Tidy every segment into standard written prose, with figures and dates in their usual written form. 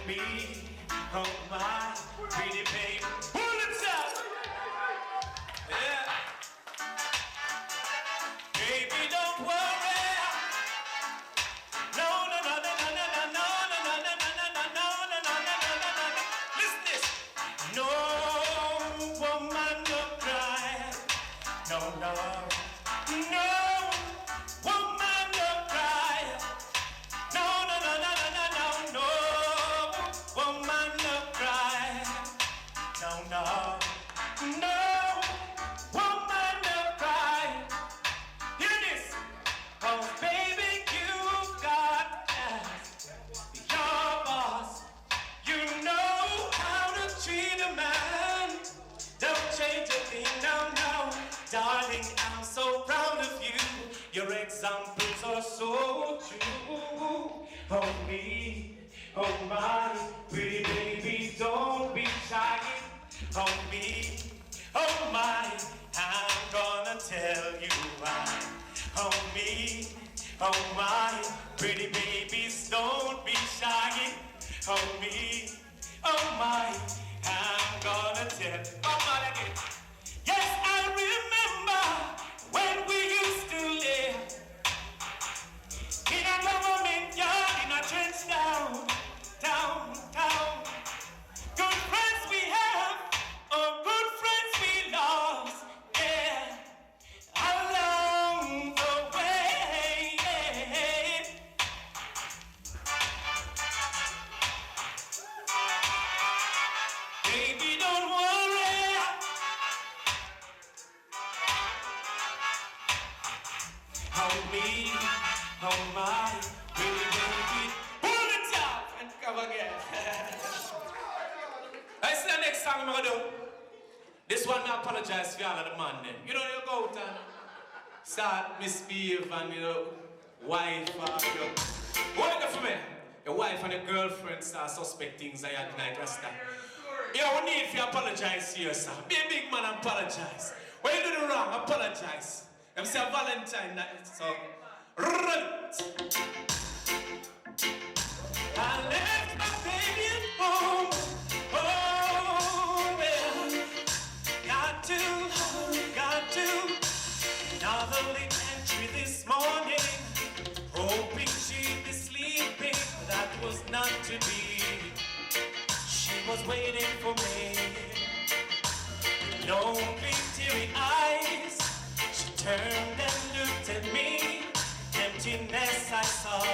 me, oh my pretty baby. Pull it up, yeah. Baby, don't worry. No, no, no, no, no, no, no, no, no, no, no, no, no, no, no, no, no, no, no. Listen this. No woman no cry. No, no, no woman no cry. No, no, no, no, no, no, no, no woman no cry. No, no, no woman no cry. Hear this. Oh, baby, you've got your boss. You know how to treat a man. Don't change a thing, no, no. Darling, I'm so proud of you. Your examples are so true. Oh, me, oh, my pretty baby, don't be shy. Oh, me, oh, my, I'm gonna tell you why. Oh me, oh my, pretty babies, don't be shy. Oh me, oh my, I'm gonna tell. Come on again. Yes, I remember when we used to live in a government yard, in a trench downtown. Good friends we have, oh good friends we lost, yeah. Along the way, baby, don't worry. Oh me, oh my, baby, pull it up and come again. That's the next song I'm gonna do. This one, I apologize for all of the man then. You know, you go out and start misbehave and, you know, wife or your... What you for me? Your wife and your girlfriend start suspect things I had tonight, Rasta. You don't need to apologize to yourself. Be a big man and apologize. When you do the wrong, apologize. Them say a Valentine night, so... Run it! I left my baby at home. Oh, well, got to. Another late entry this morning, hoping she'd be sleeping. That was not to be. She was waiting for me. Lonely, teary eyes. She turned and looked at me. Emptiness I saw,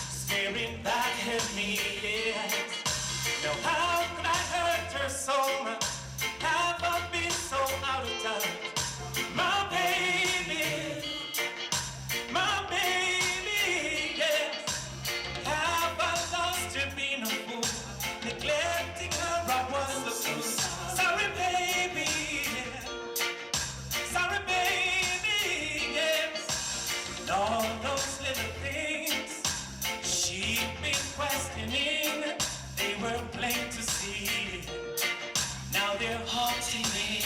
staring back at me. Yes. Now how could I hurt her so much? Have I been so out of touch? My baby, yes. Have I lost her, been a fool? Neglecting her, I was a fool. Sorry, baby. Sorry, baby, yes. And all those little things she'd been questioning, they were plain to see. Now they're haunting me.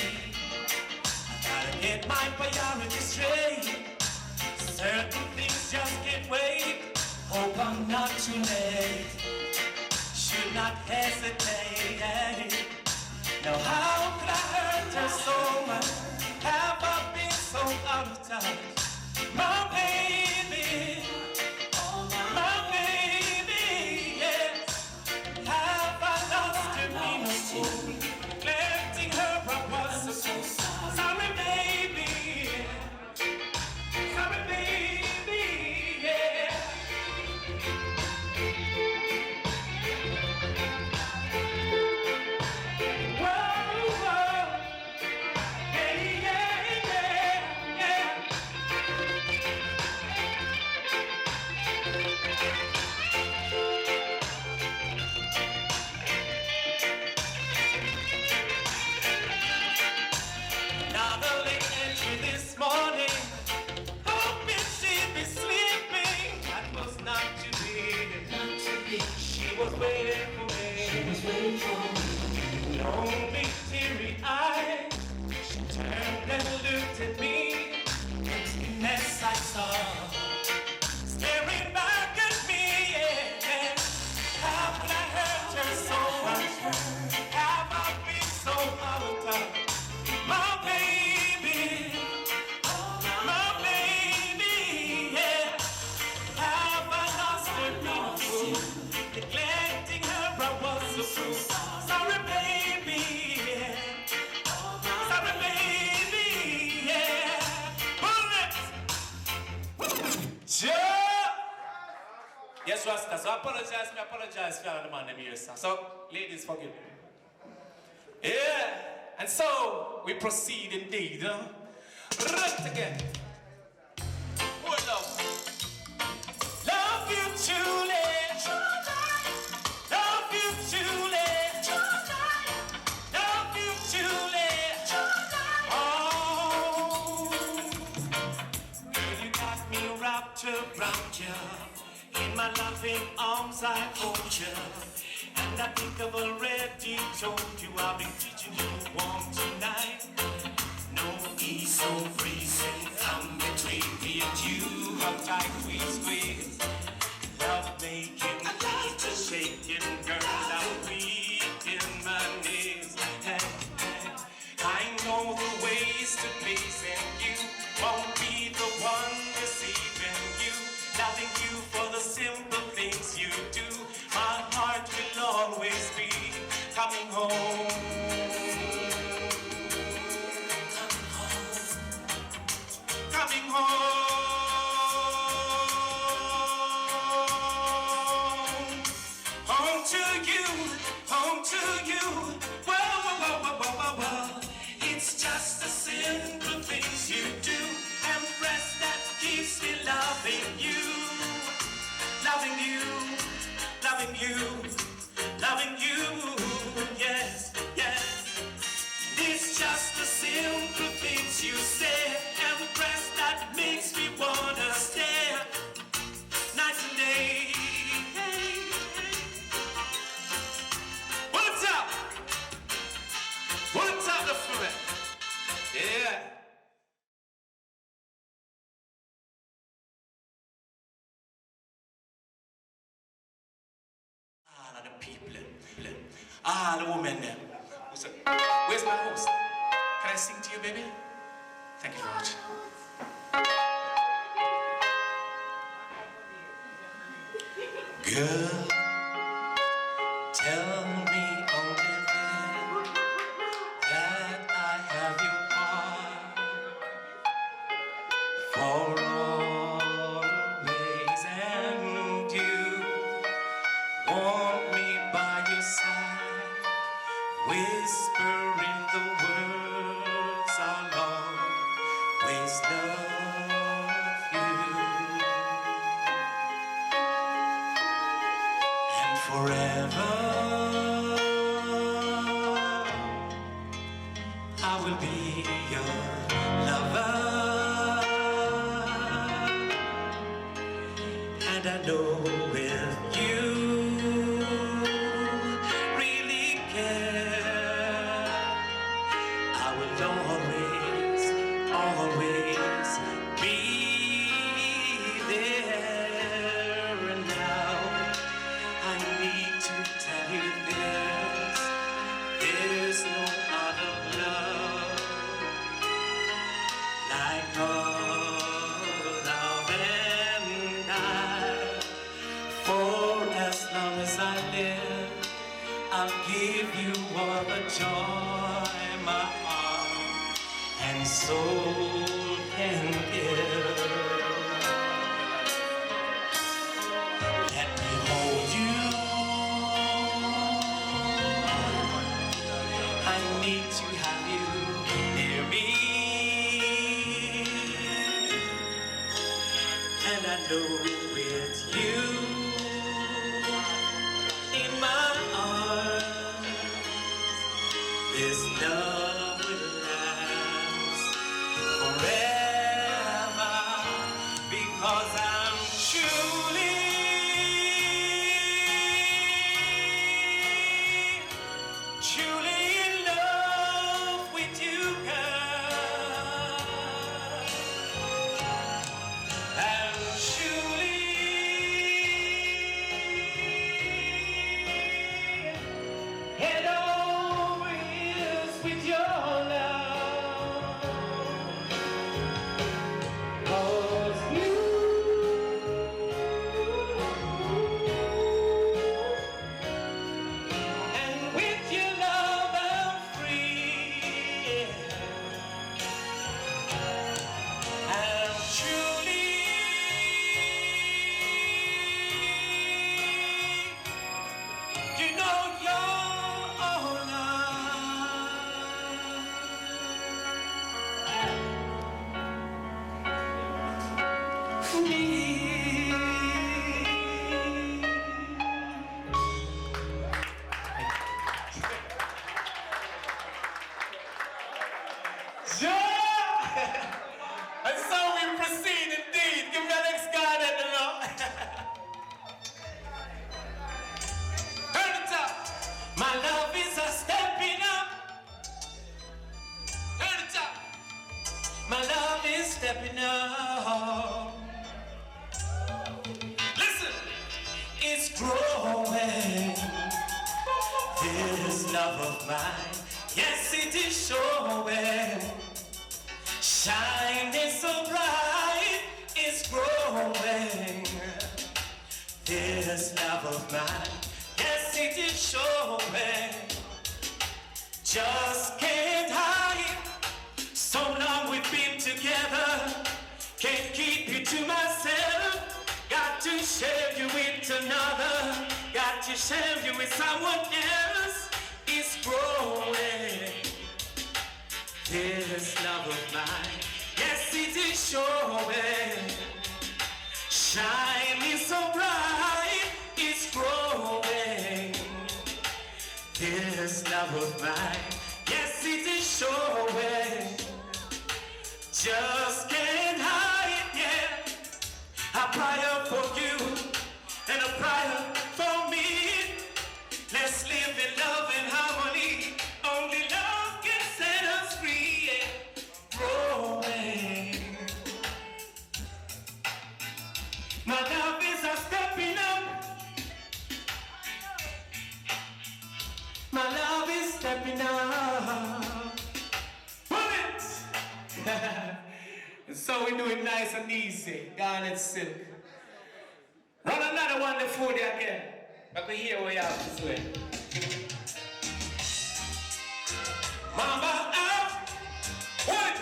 Get my priorities straight. Certain things just can't wait. Hope I'm not too late. Should not hesitate. Now how could I hurt her so much? Have I been so out of touch? My baby, my baby, yes. Have I lost her, been a fool? Neglecting her, I was a fool. Sorry, baby. Sorry, baby, yeah. Whoa, whoa. Yeah, yeah, yeah, yeah. Yes, Rasta. So I apologize for all the man them here, sir. So, ladies, forgive me. Yeah. And so, we proceed indeed, huh? Right again. Hold up. Love you truly. Love you truly. Love you truly. Oh, girl, you got me wrapped around you. In my loving arms I hold you. And I think I've already told you I'll be teaching you warm tonight. No ease or freezing come between me and you. How tight we squeeze. Love making, I love to shaking, girl, I'm weak in my knees. Hey, hey. I know the ways to pleasing you. Won't be the one deceiving you. Loving you for the simple things you do. My heart will always be coming home. Coming home. Home to you, home to you. Whoa, whoa, whoa, whoa, whoa, whoa, whoa. It's just the simple things you do. Empress that keeps me loving you. Loving you, loving you, loving you. Yes, yes. It's just the simple things you say. Empress that makes me wanna stare night and day. What's up? What's up the fruit? Yeah. All of the people, all the women there. Where's my host? Can I sing to you, baby? Thank you very much. Girl, tell me only then that I have your heart for always, and you want me by your side, whispering the words I'll always love you. And forever I will be your lover. And I know if you really care, I will always, always be there. And now I need to tell you there's no other love like our love. And I, for as long as I live, I'll give you all the joy my heart and soul can give. Let me hold you. I need to have you near me. And I know with you in my arms, this love will last forever, because I'm truly in love with you, girl. And truly head over heels with your And so we proceed indeed. Give me the next guy that you know. Turn it up. My love is a stepping up. Turn it up. My love is stepping up. Listen, it's growing. This love of mine, yes, it is showing. Shining so bright, it's growing. This love of mine, yes, it is showing. Just can't hide. So long we've been together, can't keep you to myself. Got to share you with another, got to share you with someone else. It's growing. This love of mine, yes, it is showing. Shining so bright, it's growing. This love of mine, yes, it is showing. Just can't hide, yeah. A prayer for you and a prayer for me. Let's live in love and harmony. Only love can set us free. Yeah. Growing. My love is a stepping up. My love is stepping up. Pull it! And so we do it nice and easy. Garnet silk. Run another one before they again. But we hear we have this way. Mama out. What?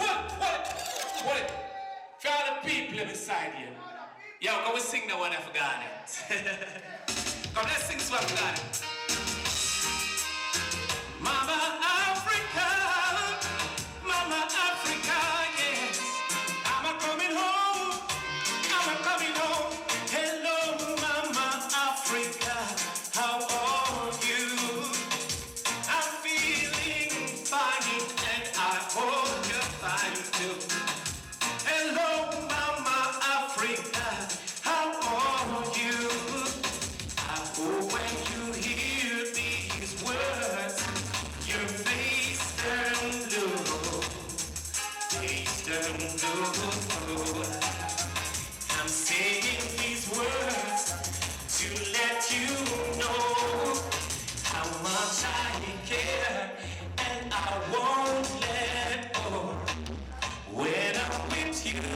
For all the people beside you. Yo, can we sing the one for Garnet? Come, let's sing this one for Garnet. Mama Africa, Mama Africa, yes. I'm a coming home. Hello, Mama Africa, how are you? I'm feeling fine, and I hope you're fine too. Hello, Mama Africa, how are you? I hope when you hear these words, your face turn blue. Face turn blue. I'm saying these words to let you know how much I care, and I won't let go. When I'm with you,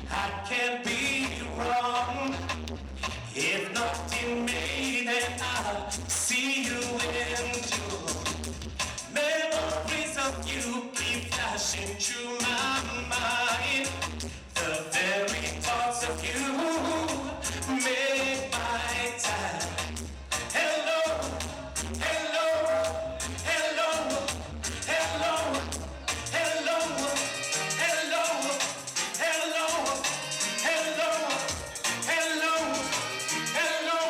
I can't be wrong. If not in me, then I'll see you into. Memories of you keep flashing through my mind. The very thoughts of you make my time. Hello, hello, hello, hello, hello, hello, hello, hello, hello, hello,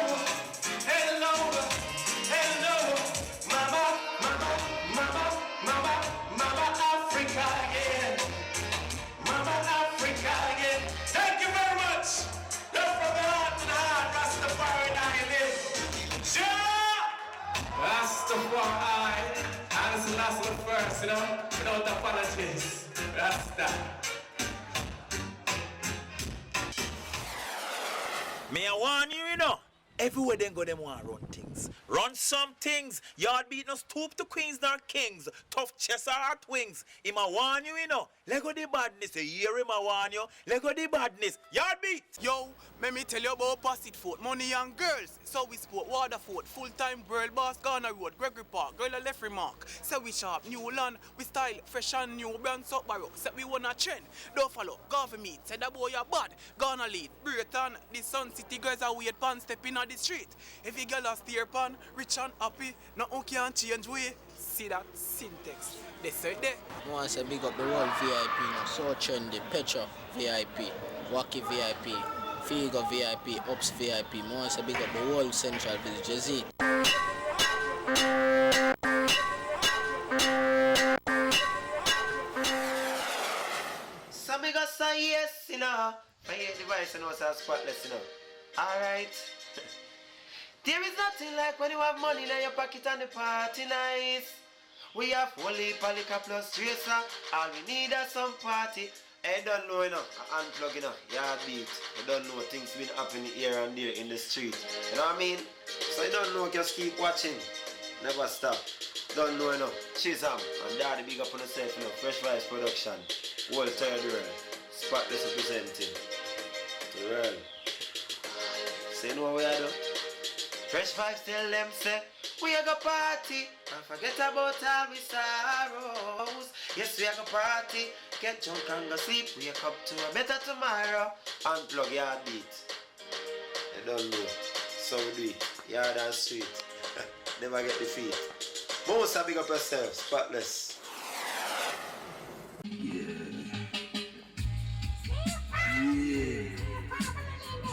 hello, hello, Mama, Mama, Mama, Mama, Mama Africa, yeah. Mama Africa, yeah. Thank you very much. Love from the heart to the heart. Rastafari, now you live. Sure. Rastafari. And it's the last one first, you know, without apologies. Rasta. Me I warn you, you know. Everywhere them go, them want run things. Run some things. Yard beat no stoop to queens nor kings. Tough chest or hot wings. Him a warn you, you know. Lego the badness. You hear him a warn you. Lego the badness. Yard beat. Yo, let me tell you about Passit Fort, money and girls. So we sport Waterford, full-time world boss, Ghana Road, Gregory Park, girl a left remark. So we sharp, new land, we style, fresh and new, brand up barrow. Set we wanna trend, don't follow, government, say that boy you bad. Ghana lead, Britain, the Sun City girls are weird pan, step in the street. If you girl a steer pan, rich and happy, nothing can change way. See that syntax, they say there. I want to say big up the whole VIP now, so trendy, Petra VIP, Wacky VIP, Figo VIP, Ops VIP. I want to say big up the whole Central Village, Z. you know. I hear the voice and also spotless, you know. Alright. There is nothing like when you have money in your pocket and the party nice. We have only Palika plus Tracer. All we need is some party. I don't know, you know, unplug, you know, yard beat. You don't know things been happening here and there in the street. You know what I mean? So you don't know, just keep watching. Never stop. Don't know, you know. Chisholm and Daddy big up on yourself, you know. Fresh Vibes Production. World Tired World. Spotless representing. The world. So you know what we are doing? Fresh Vibes tell them say, we are go party and forget about all we sorrows. Yes, we are go party, get drunk and go sleep. Wake up to a better tomorrow. Unplug your beat. You don't know. So we do it. Yard and street. Never get defeat. Most are big up yourself. Spotless. Yeah.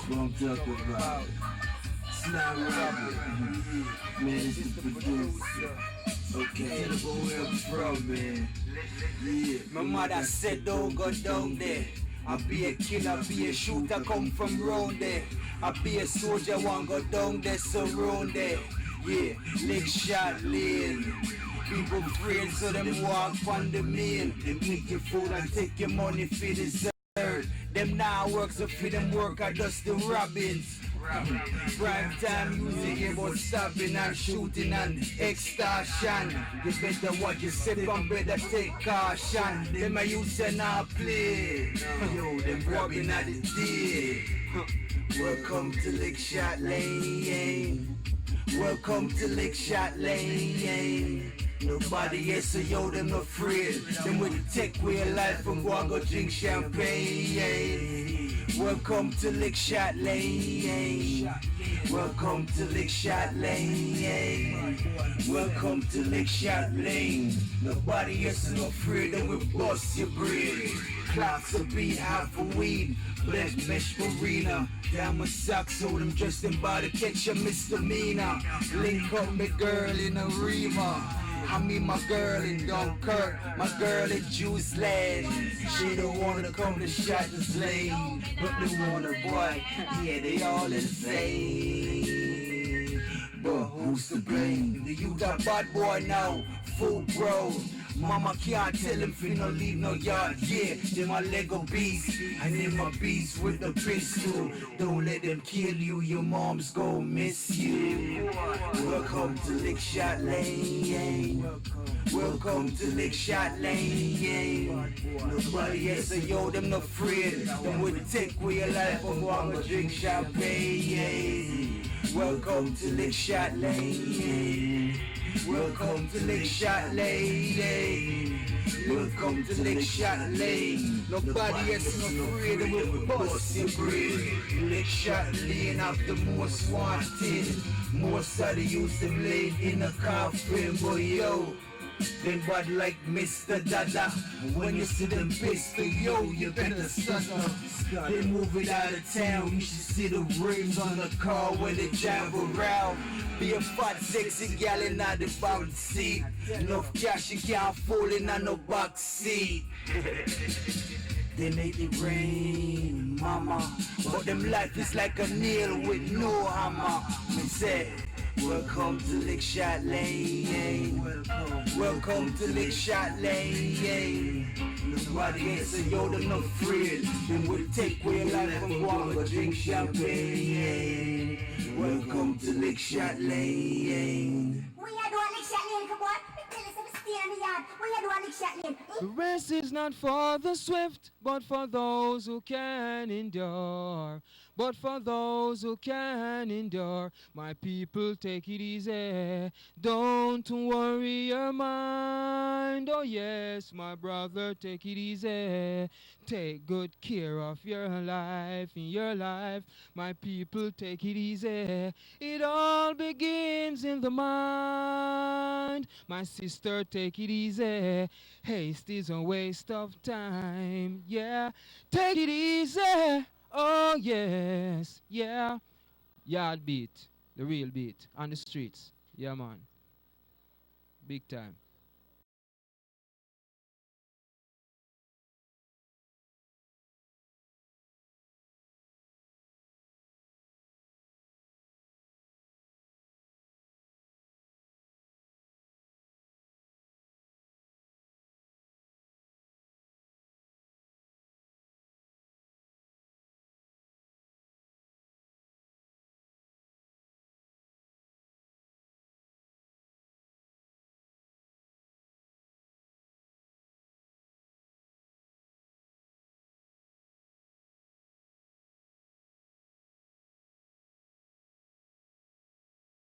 Bumped up about. It's not Robert. Man, it's the producer. Okay, tell them where I'm from, man. Yeah. My mother said don't go down there. I be a killer, be a shooter, come from round there. I be a soldier, want go down there, surround there. Yeah, leg shot lane. People afraid, so them walk on the main. Them take your food and take your money for the third. Them now work, so for them work, I just the Robbins. Prime time music about stabbing and shooting and extortion. You better watch yourself and better take caution. Them I used to not play. Yo, them robbing at the day. Welcome to Lick Shot Lane. Welcome to Lick Shot Lane. Nobody else, so yo, them afraid. Them with the tech way of life and go drink champagne. Welcome to Lick Shot Lane. Welcome to Lick Shot Lane. Welcome to Lick Shot Lane. Nobody else is afraid that we bust your brain. Clocks will be half a weed. Black mesh marina. Diamond socks, so them dressed in body catch a misdemeanor. Link up me girl in a Rima. I mean my girl in Dunkirk, my girl in Juice Land. She don't wanna come to Shotter's Lane, but they want a boy, yeah, they all the same. But who's to blame? The youth are bad boy now, full grown. Mama can't tell him fi no leave no yard, yeah. They my Lego beast, and they my beast with the pistol. Don't let them kill you, your mom's gon' miss you. Welcome to Lick Shot Lane. Welcome to Lick Shot Lane. Nobody else, so yo, them no afraid. Them with the take way of life, I'm gonna drink champagne. Welcome to Lick Shot Lane. Welcome to Lick Shot Lane. Welcome to Lick Shot Lane. Nobody else is afraid of a bust your brain. Lick Shot Lane have the most wanted. Most of the youth them laid in a coffin, boy yo. Them bad like Mr. Dada. When you see them pistol, yo, you better stutter. They moving out of town, you should see the rims on the car when they drive around. Be a fat, sexy gal in the back seat. Enough cash you can't fall in no box seat. They make it rain, mama. But them life is like a nail with no hammer. Me say, welcome to Lick Shot Lane. Welcome to Lick Shot Lane. Nobody else, so yo, them not afraid. Them would take way life and walk or drink champagne. Welcome to Lick Shot Lane. We are doing Lick Shot Lane, come on. Tell us if we stay in the yard. We are doing Lick Shot Lane. The race is not for the swift, but for those who can endure. But for those who can endure, my people, take it easy. Don't worry your mind. Oh yes, my brother, take it easy. Take good care of your life. In your life, my people, take it easy. It all begins in the mind. My sister, take it easy. Haste is a waste of time. Yeah, take it easy. Oh yes, yeah. Yard beat, the real beat, on the streets. Yeah man, big time.